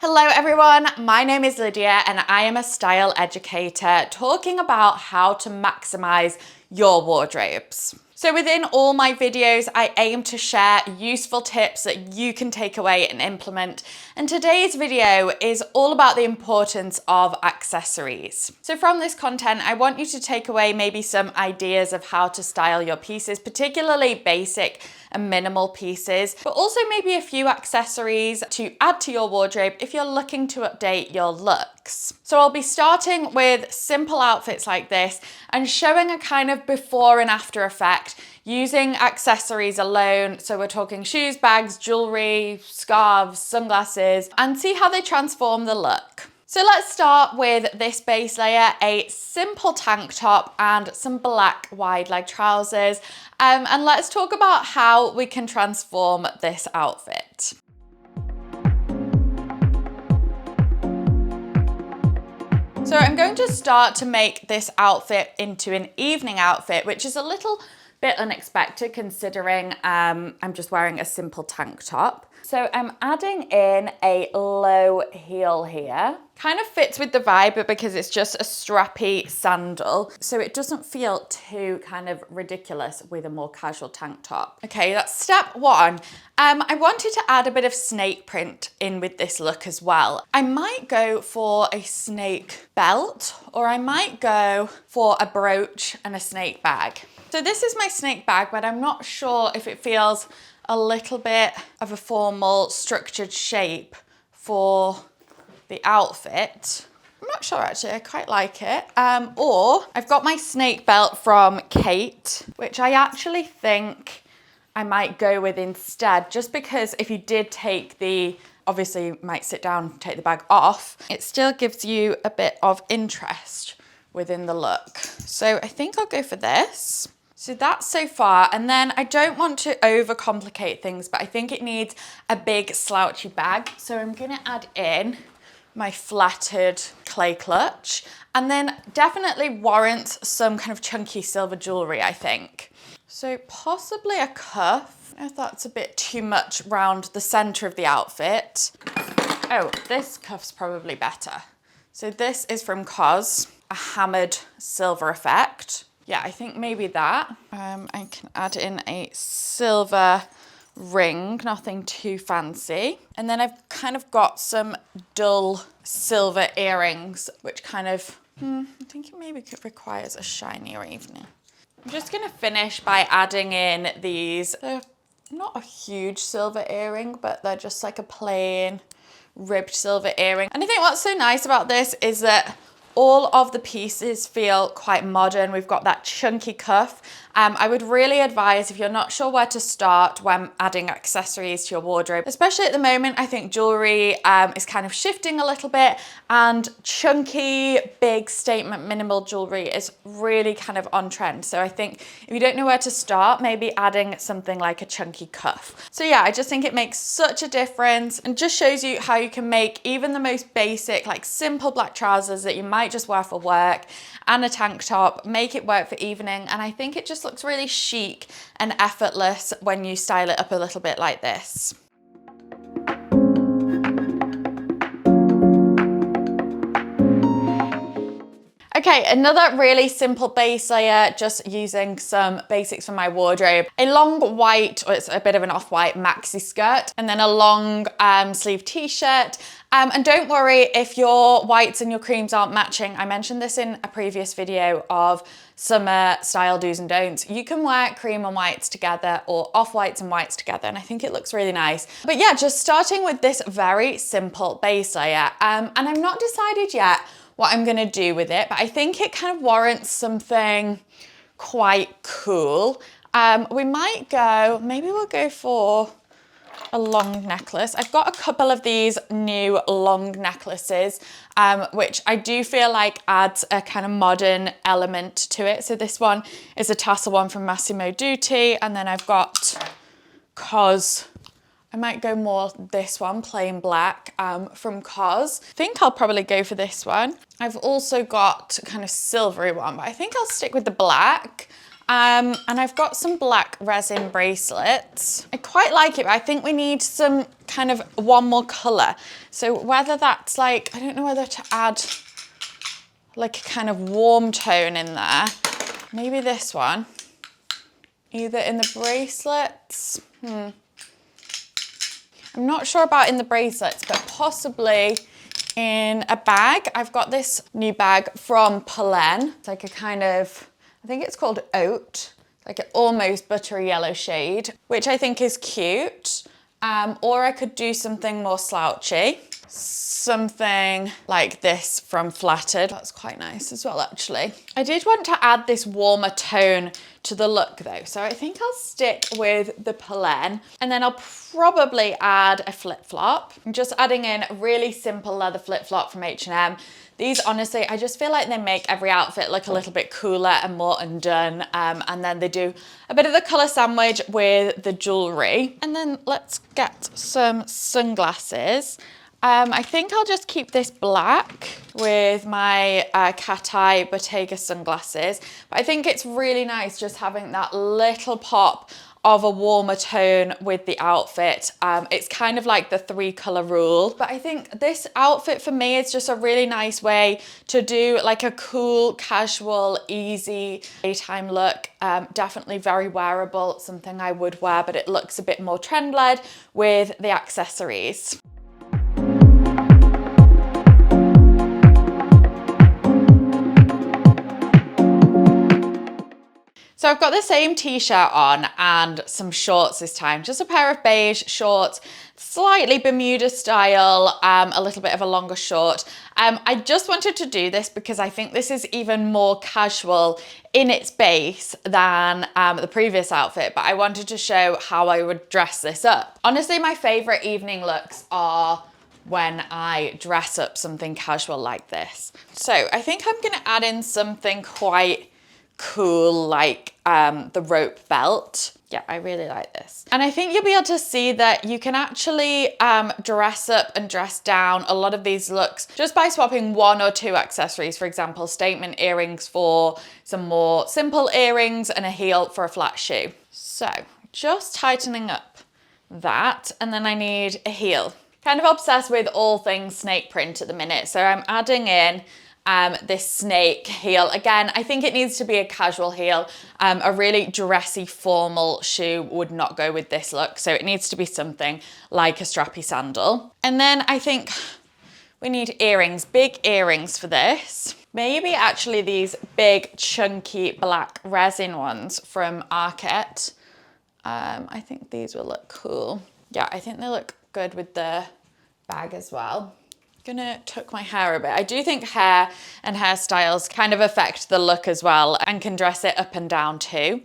Hello everyone, my name is Lydia and I am a style educator talking about how to maximize your wardrobes. So within all my videos, I aim to share useful tips that you can take away and implement. And today's video is all about the importance of accessories. So from this content, I want you to take away maybe some ideas of how to style your pieces, particularly basic and minimal pieces, but also maybe a few accessories to add to your wardrobe if you're looking to update your looks. So I'll be starting with simple outfits like this and showing a kind of before and after effect using accessories alone. So we're talking shoes, bags, jewelry, scarves, sunglasses, and see how they transform the look. So let's start with this base layer, a simple tank top and some black wide leg trousers. And let's talk about how we can transform this outfit. So I'm going to start to make this outfit into an evening outfit, which is a little bit unexpected considering I'm just wearing a simple tank top. So I'm adding in a low heel here. Kind of fits with the vibe, but because it's just a strappy sandal, so it doesn't feel too kind of ridiculous with a more casual tank top. Okay, that's step one. I wanted to add a bit of snake print in with this look as well. I might go for a snake belt, or I might go for a brooch and a snake bag. So this is my snake bag, but I'm not sure if it feels a little bit of a formal structured shape for the outfit. I'm not sure actually, I quite like it. Or I've got my snake belt from Kate, which I actually think I might go with instead, just because if you did take obviously you might sit down, take the bag off, it still gives you a bit of interest within the look. So I think I'll go for this. So that's so far, and then I don't want to overcomplicate things, but I think it needs a big slouchy bag. So I'm gonna add in my flattered clay clutch, and then definitely warrants some kind of chunky silver jewelry, I think. So possibly a cuff, if that's a bit too much round the center of the outfit. Oh, this cuff's probably better. So this is from COS, a hammered silver effect. Yeah, I think maybe that. I can add in a silver ring, nothing too fancy. And then I've kind of got some dull silver earrings, which kind of, I think it maybe requires a shinier evening. I'm just gonna finish by adding in these, they're not a huge silver earring, but they're just like a plain ribbed silver earring. And I think what's so nice about this is that all of the pieces feel quite modern. We've got that chunky cuff. I would really advise, if you're not sure where to start when adding accessories to your wardrobe, especially at the moment, I think jewelry is kind of shifting a little bit, and chunky, big statement minimal jewelry is really kind of on trend. So I think if you don't know where to start, maybe adding something like a chunky cuff. So yeah, I just think it makes such a difference and just shows you how you can make even the most basic, like simple black trousers that you might just wear for work and a tank top, make it work for evening. And I think it just looks really chic and effortless when you style it up a little bit like this. Okay, another really simple base layer, just using some basics from my wardrobe. A long white, or it's a bit of an off-white maxi skirt, and then a long sleeve t-shirt. And don't worry if your whites and your creams aren't matching. I mentioned this in a previous video of summer style do's and don'ts. You can wear cream and whites together or off-whites and whites together, and I think it looks really nice. But yeah, just starting with this very simple base layer. And I'm not decided yet what I'm gonna do with it, but I think it kind of warrants something quite cool. We might go, maybe we'll go for a long necklace. I've got a couple of these new long necklaces, which I do feel like adds a kind of modern element to it. So this one is a tassel one from Massimo Dutti, and then I've got COS. I might go more this one, plain black, from COS. I think I'll probably go for this one. I've also got kind of silvery one, but I think I'll stick with the black. And I've got some black resin bracelets. I quite like it, but I think we need some kind of one more color. So whether that's like, I don't know whether to add like a kind of warm tone in there. Maybe this one, either in the bracelets. I'm not sure about in the bracelets, but possibly in a bag. I've got this new bag from Polen. It's like a kind of, I think it's called Oat, like an almost buttery yellow shade, which I think is cute. Or I could do something more slouchy. Something like this from Flattered. That's quite nice as well, actually. I did want to add this warmer tone to the look though, so I think I'll stick with the Polen, and then I'll probably add a flip-flop. I'm just adding in a really simple leather flip-flop from H&M. These, honestly, I just feel like they make every outfit look a little bit cooler and more undone. And then they do a bit of the color sandwich with the jewelry. And then let's get some sunglasses. I think I'll just keep this black with my cat eye Bottega sunglasses. But I think it's really nice just having that little pop of a warmer tone with the outfit. It's kind of like the 3-color rule. But I think this outfit for me is just a really nice way to do like a cool, casual, easy daytime look. Definitely very wearable, something I would wear, but it looks a bit more trend-led with the accessories. So I've got the same t-shirt on and some shorts this time, just a pair of beige shorts, slightly Bermuda style, a little bit of a longer short. I just wanted to do this because I think this is even more casual in its base than the previous outfit, but I wanted to show how I would dress this up. Honestly, my favorite evening looks are when I dress up something casual like this. So I think I'm gonna add in something quite cool, like the rope belt. Yeah, I really like this. And I think you'll be able to see that you can actually dress up and dress down a lot of these looks just by swapping 1 or 2 accessories. For example, statement earrings for some more simple earrings and a heel for a flat shoe. So just tightening up that, and then I need a heel. Kind of obsessed with all things snake print at the minute, so I'm adding in this snake heel. Again, I think it needs to be a casual heel. A really dressy formal shoe would not go with this look, so it needs to be something like a strappy sandal. And then I think we need earrings, big earrings for this. Maybe actually these big chunky black resin ones from Arket. I think these will look cool. Yeah, I think they look good with the bag as well. Gonna tuck my hair a bit. I do think hair and hairstyles kind of affect the look as well and can dress it up and down too.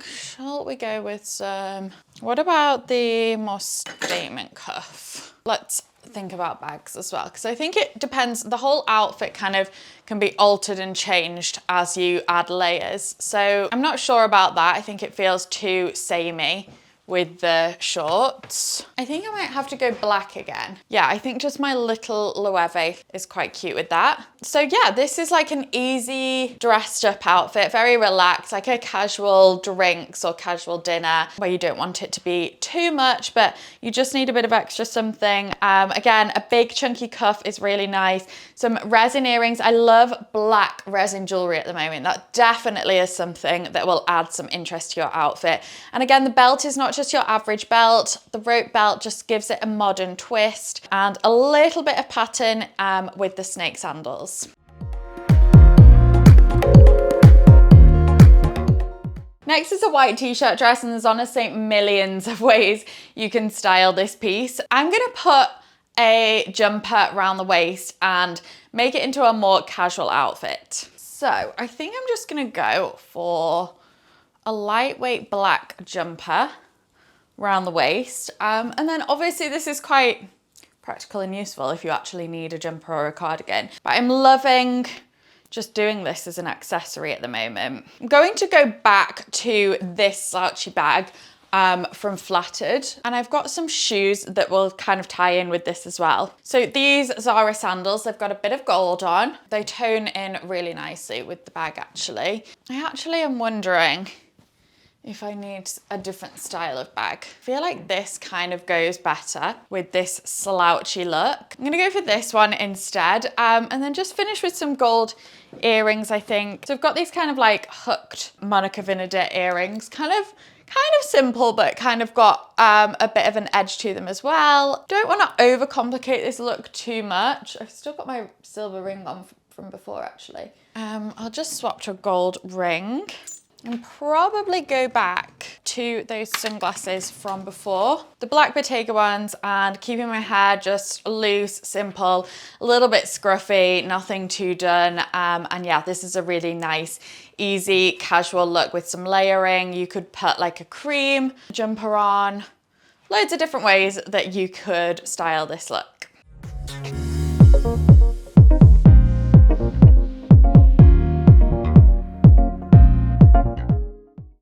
Shall we go with some, what about the more statement cuff? Let's think about bags as well, because I think it depends, the whole outfit kind of can be altered and changed as you add layers. So I'm not sure about that. I think it feels too samey with the shorts. I think I might have to go black again. Yeah, I think just my little Loewe is quite cute with that. So yeah, this is like an easy dressed up outfit, very relaxed, like a casual drinks or casual dinner where you don't want it to be too much, but you just need a bit of extra something. Again, a big chunky cuff is really nice. Some resin earrings. I love black resin jewelry at the moment. That definitely is something that will add some interest to your outfit. And again, the belt is not just your average belt. The rope belt just gives it a modern twist and a little bit of pattern with the snake sandals. Next is a white t-shirt dress, and there's honestly millions of ways you can style this piece. I'm gonna put a jumper around the waist and make it into a more casual outfit. So I think I'm just gonna go for a lightweight black jumper around the waist. And then obviously this is quite practical and useful if you actually need a jumper or a cardigan. But I'm loving just doing this as an accessory at the moment. I'm going to go back to this slouchy bag from Flattered, and I've got some shoes that will kind of tie in with this as well. So these Zara sandals, they've got a bit of gold on. They tone in really nicely with the bag actually. I actually am wondering if I need a different style of bag. I feel like this kind of goes better with this slouchy look. I'm gonna go for this one instead, and then just finish with some gold earrings, I think. So I've got these kind of like hooked Monica Vinader earrings, kind of simple, but kind of got a bit of an edge to them as well. Don't want to overcomplicate this look too much. I've still got my silver ring on from before, actually. I'll just swap to a gold ring and probably go back to those sunglasses from before, the black Bottega ones, and keeping my hair just loose, simple, a little bit scruffy, nothing too done. And yeah, this is a really nice, easy, casual look with some layering. You could put like a cream jumper on, loads of different ways that you could style this look.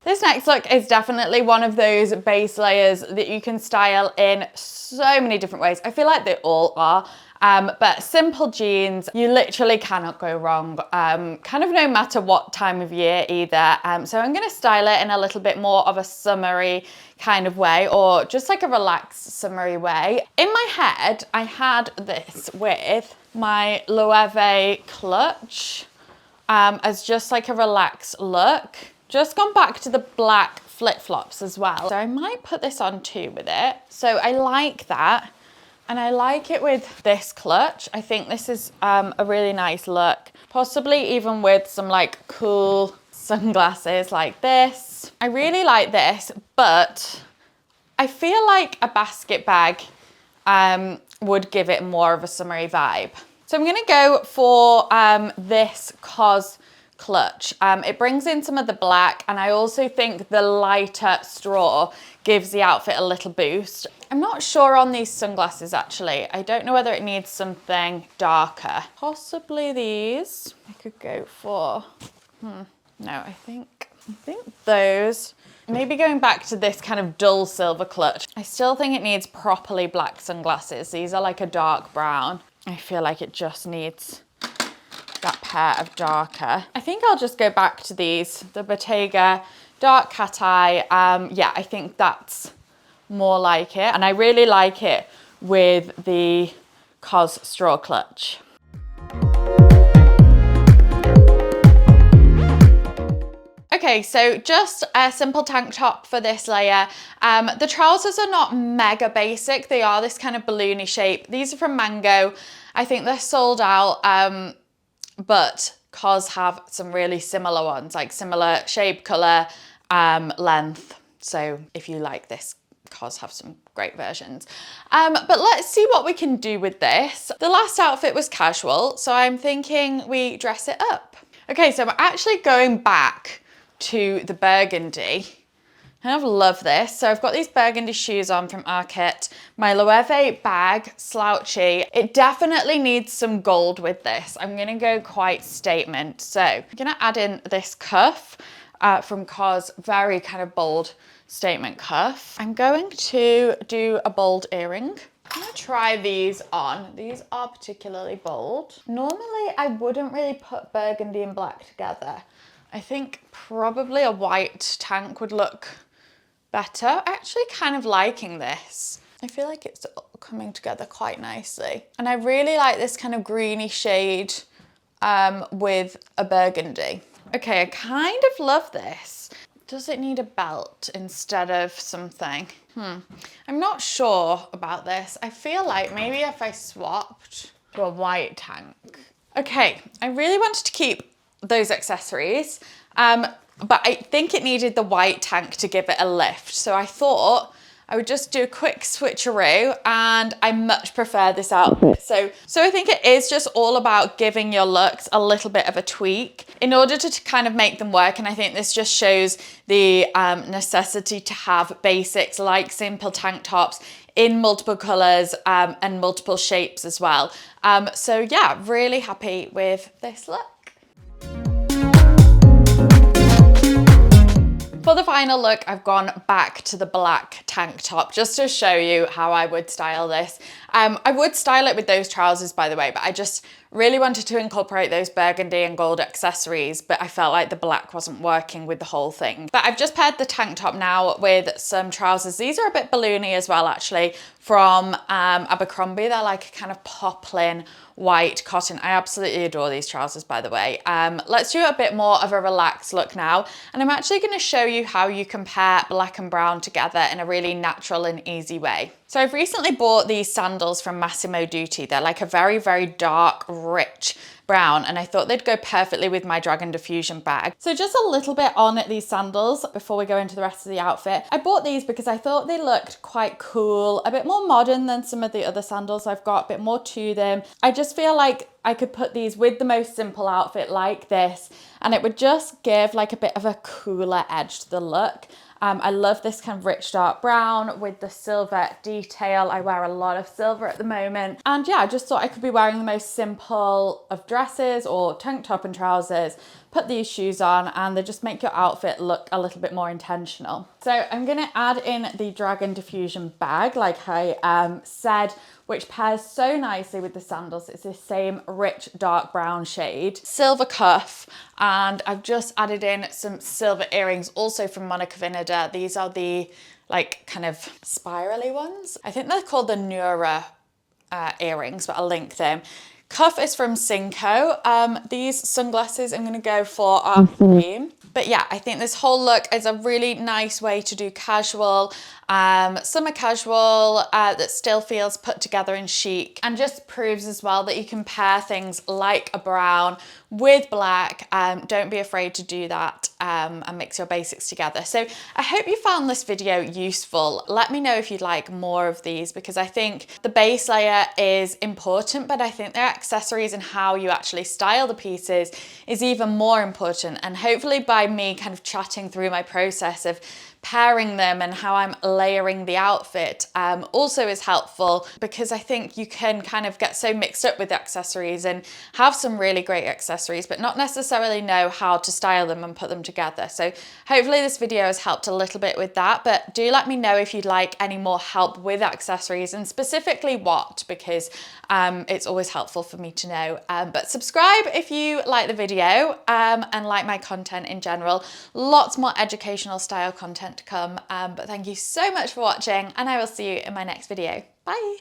This next look is definitely one of those base layers that you can style in so many different ways. I feel like they all are, but simple jeans, you literally cannot go wrong, kind of no matter what time of year either. So I'm gonna style it in a little bit more of a summery kind of way, or just like a relaxed summery way. In my head, I had this with my Loewe clutch as just like a relaxed look. Just gone back to the black flip-flops as well. So I might put this on too with it. So I like that. And I like it with this clutch. I think this is a really nice look. Possibly even with some like cool sunglasses like this. I really like this, but I feel like a basket bag would give it more of a summery vibe. So I'm gonna go for this COS clutch. It brings in some of the black, and I also think the lighter straw gives the outfit a little boost. I'm not sure on these sunglasses actually. I don't know whether it needs something darker. Possibly these. I could go for, no, I think those. Maybe going back to this kind of dull silver clutch. I still think it needs properly black sunglasses. These are like a dark brown. I feel like it just needs that pair of darker. I think I'll just go back to these, the Bottega dark cat eye. Yeah, I think that's more like it. And I really like it with the COS straw clutch. Okay, so just a simple tank top for this layer. The trousers are not mega basic. They are this kind of balloony shape. These are from Mango. I think they're sold out. But COS have some really similar ones, like similar shape, color, length. So if you like this, COS have some great versions. But let's see what we can do with this. The last outfit was casual, so I'm thinking we dress it up. Okay, so I'm actually going back to the burgundy. I kind of love this. So I've got these burgundy shoes on from Arket, my Loewe bag, slouchy. It definitely needs some gold with this. I'm gonna go quite statement. So I'm gonna add in this cuff from COS, very kind of bold statement cuff. I'm going to do a bold earring. I'm gonna try these on. These are particularly bold. Normally I wouldn't really put burgundy and black together. I think probably a white tank would look better. Actually kind of liking this. I feel like it's coming together quite nicely. And I really like this kind of greeny shade with a burgundy. Okay, I kind of love this. Does it need a belt instead of something? I'm not sure about this. I feel like maybe if I swapped to a white tank. Okay, I really wanted to keep those accessories. But I think it needed the white tank to give it a lift. So I thought I would just do a quick switcheroo, and I much prefer this outfit. So I think it is just all about giving your looks a little bit of a tweak in order to kind of make them work. And I think this just shows the necessity to have basics like simple tank tops in multiple colors and multiple shapes as well. So yeah, really happy with this look. For the final look, I've gone back to the black tank top just to show you how I would style this. I would style it with those trousers, by the way, but I just really wanted to incorporate those burgundy and gold accessories, but I felt like the black wasn't working with the whole thing. But I've just paired the tank top now with some trousers. These are a bit balloony as well, actually, from Abercrombie. They're like a kind of poplin white cotton. I absolutely adore these trousers, by the way. Let's do a bit more of a relaxed look now. And I'm actually going to show you how you can pair black and brown together in a really natural and easy way. So I've recently bought these sandals from Massimo Dutti. They're like a very, very dark, rich brown, and I thought they'd go perfectly with my Dragon Diffusion bag. So just a little bit on these sandals before we go into the rest of the outfit. I bought these because I thought they looked quite cool, a bit more modern than some of the other sandals I've got, a bit more to them. I just feel like I could put these with the most simple outfit like this, and it would just give like a bit of a cooler edge to the look. I love this kind of rich dark brown with the silver detail. I wear a lot of silver at the moment. And yeah, I just thought I could be wearing the most simple of dresses or tank top and trousers, put these shoes on, and they just make your outfit look a little bit more intentional. So I'm gonna add in the Dragon Diffusion bag, like I said, which pairs so nicely with the sandals. It's this same rich dark brown shade. Silver cuff, and I've just added in some silver earrings, also from Monica Vinader. These are the like kind of spirally ones. I think they're called the Neura earrings, but I'll link them. Cuff is from Cinco. These sunglasses I'm gonna go for our theme. But yeah, I think this whole look is a really nice way to do casual, summer casual that still feels put together and chic, and just proves as well that you can pair things like a brown with black. Don't be afraid to do that and mix your basics together. So I hope you found this video useful. Let me know if you'd like more of these, because I think the base layer is important, but I think the accessories and how you actually style the pieces is even more important. And hopefully by me kind of chatting through my process of pairing them and how I'm layering the outfit also is helpful, because I think you can kind of get so mixed up with accessories and have some really great accessories but not necessarily know how to style them and put them together. So hopefully this video has helped a little bit with that, but do let me know if you'd like any more help with accessories, and specifically what, because it's always helpful for me to know. But subscribe if you like the video and like my content in general. Lots more educational style content to come, but thank you so much for watching, and I will see you in my next video. Bye.